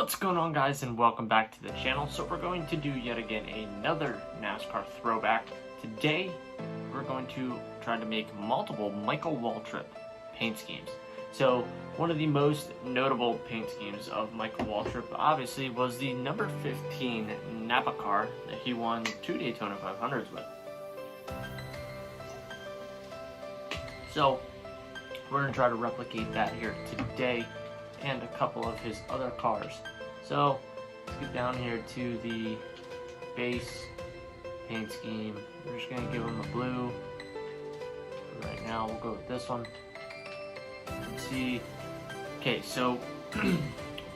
What's going on, guys, and welcome back to the channel. So we're going to do yet again another NASCAR throwback. Today we're going to try to make multiple Michael Waltrip paint schemes. So one of the most notable paint schemes of Michael Waltrip obviously was the number 15 NAPA car that he won 2 Daytona 500s with. So we're going to try to replicate that here today and a couple of his other cars. So let's get down here to the base paint scheme. We're just going to give him a blue. Right now we'll go with this one. Let's see. Okay, so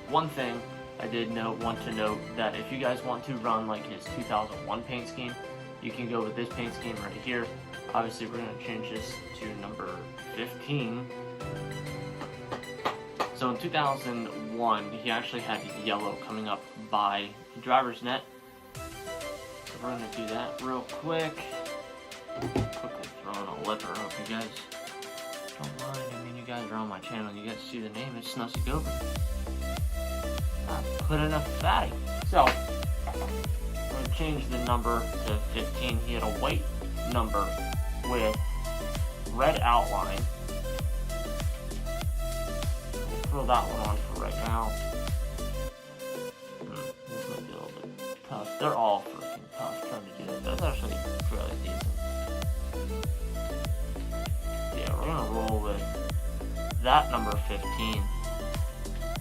one thing I did want to note that if you guys want to run like his 2001 paint scheme, you can go with this paint scheme right here. Obviously we're going to change this to number 15. So in 2001, he actually had yellow coming up by the driver's net. So we're going to do that real quick. Quickly throw in a lipper. Hope you guys don't mind. I mean, you guys are on my channel. You guys see the name. It's Nascar Throwbacks. Not put enough fatty. So I'm going to change the number to 15. He had a white number with red outline. Throw that one on for right now. This might be a little bit tough. They're all freaking tough trying to do that. That's actually fairly decent. Yeah, we're gonna roll with that number 15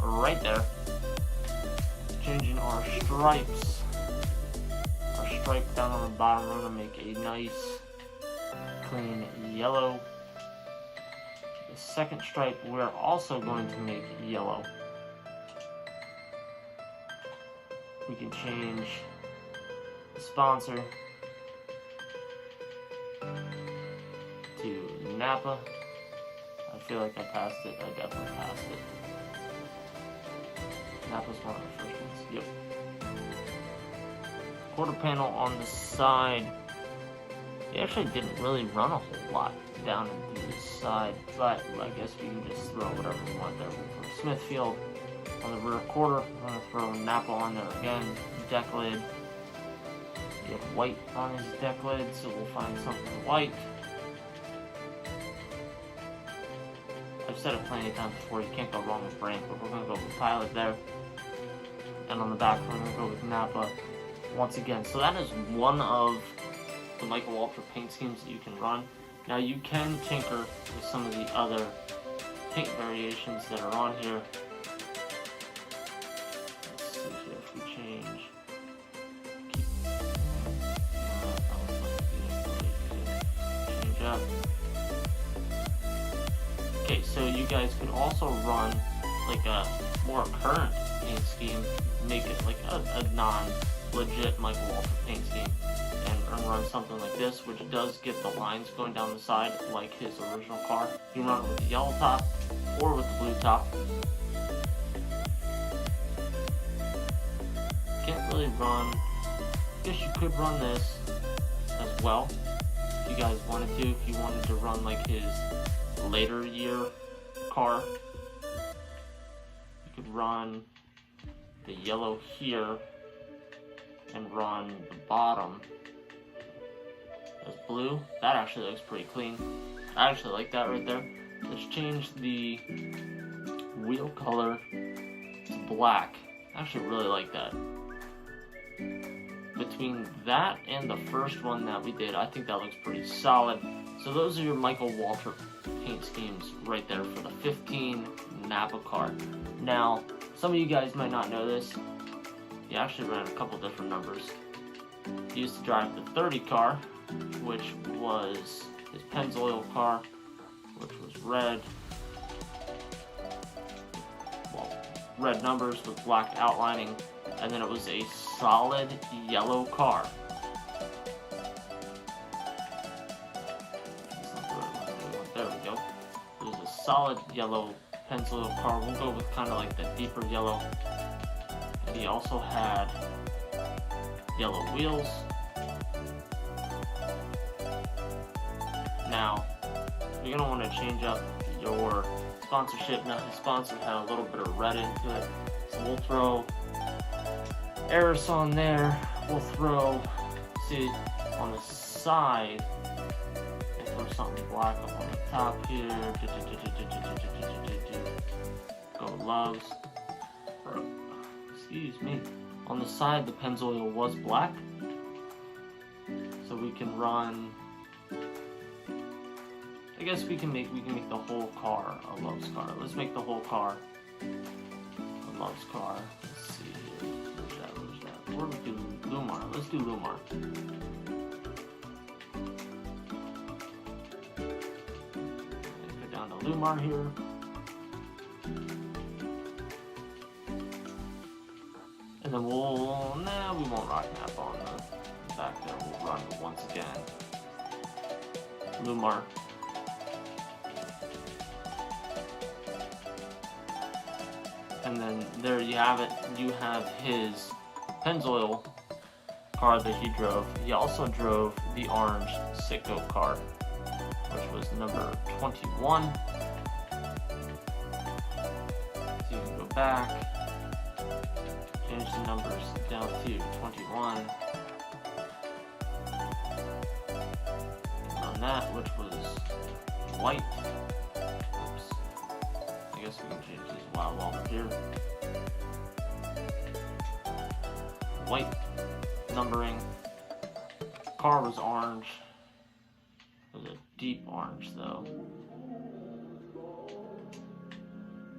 right there. Changing our stripes. Our stripe down on the bottom, we're gonna make a nice clean yellow. The second stripe we're also going to make yellow. We can change the sponsor to NAPA. I feel like I passed it. I definitely passed it. NAPA's one of the first ones. Yep. Quarter panel on the side. He actually didn't really run a whole lot down into the side, but I guess we can just throw whatever we want there. We'll throw Smithfield on the rear quarter. I'm going to throw NAPA on there again. Deck lid. He had white on his deck lid, so we'll find something white. I've said it plenty of times before, you can't go wrong with brand, but we're going to go with Pilot there. And on the back, we're going to go with NAPA once again. So that is one of the Michael Waltrip paint schemes that you can run. Now you can tinker with some of the other paint variations that are on here. Let's see here if we change. Change up. Okay, so you guys could also run like a more current paint scheme, make it like a non-legit Michael Waltrip paint scheme. And run something like this, which does get the lines going down the side like his original car. You can run it with the yellow top or with the blue top. Can't really run. I guess you could run this as well if you guys wanted to. If you wanted to run like his later year car, you could run the yellow here and run the bottom as blue. That actually looks pretty clean. I actually like that right there. Let's change the wheel color to black. I actually really like that. Between that and the first one that we did, I think that looks pretty solid. So those are your Michael Waltrip paint schemes right there for the 15 NAPA car. Now, some of you guys might not know this. He actually ran a couple different numbers. He used to drive the 30 car, which was his Pennzoil car, which was red. Well, red numbers with black outlining, and then it was a solid yellow car. There we go. It was a solid yellow Pennzoil car. We'll go with kind of like the deeper yellow. And he also had yellow wheels. Now, you're going to want to change up your sponsorship. Now, his sponsor had a little bit of red into it, so we'll throw Eris on there. We'll throw, see, on the side, and throw something black up on the top here. Go loves. Excuse me. On the side, the Pennzoil was black, so we can run. I guess we can make the whole car a Loves car. Let's make the whole car a Loves car. Let's see here. Where's that? Where do we do Lumar? Let's do Lumar. Go down to Lumar here. And then we won't rock NAPA on the back there. We'll run it once again. Lumar. And then there you have it. You have his Pennzoil car that he drove. He also drove the orange Sitco car, which was number 21. So you can go back, change the numbers down to 21. And on that, which was white. Oops. I guess we can change this while we're here. White numbering. Car was orange. It was a deep orange though.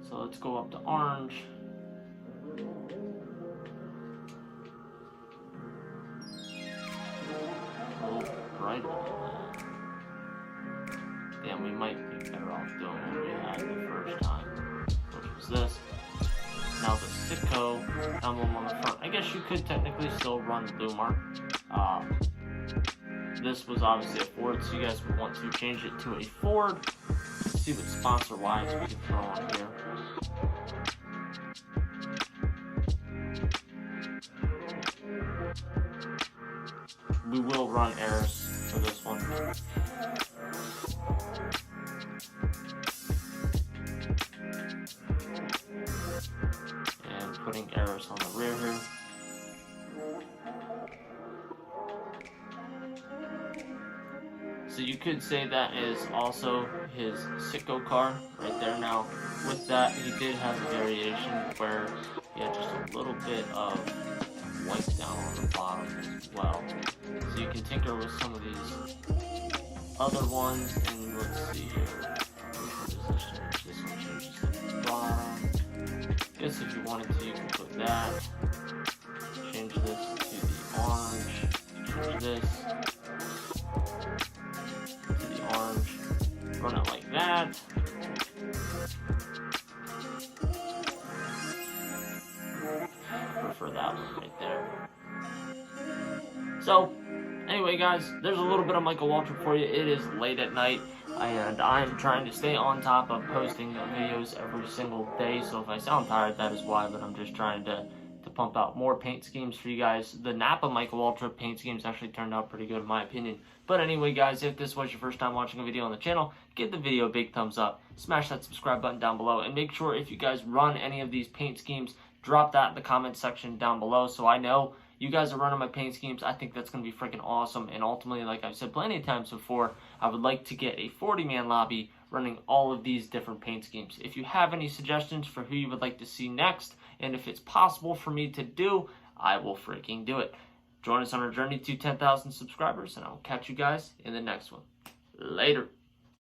So let's go up to orange. Oh, bright. Damn, we might be better off doing what we had the first time, which was this. Now the Sitco emblem on the front. I guess you could technically still run Lumar. This was obviously a Ford, so you guys would want to change it to a Ford. Let's see what sponsor-wise we can throw on here. We will run Eris for this one. And putting Eris on the rear here. So you could say that is also his Sitco car right there. Now, with that, he did have a variation where he had just a little bit of white down on the bottom as well. So you can tinker with some of these other ones, and let's see here. This one changes the bottom. I guess if you wanted to, you can put that. Change this to the orange. Change this to the orange. Run it like that. For that one right there. So, anyway guys, there's a little bit of Michael Waltrip for you. It is late at night, and I'm trying to stay on top of posting videos every single day, so if I sound tired, that is why, but I'm just trying to pump out more paint schemes for you guys. The NAPA Michael Waltrip paint schemes actually turned out pretty good in my opinion. But anyway guys, if this was your first time watching a video on the channel, give the video a big thumbs up, smash that subscribe button down below, and make sure if you guys run any of these paint schemes, drop that in the comment section down below so I know you guys are running my paint schemes. I think that's going to be freaking awesome, and ultimately, like I've said plenty of times before, I would like to get a 40-man lobby running all of these different paint schemes. If you have any suggestions for who you would like to see next, and if it's possible for me to do, I will freaking do it. Join us on our journey to 10,000 subscribers, and I will catch you guys in the next one. Later.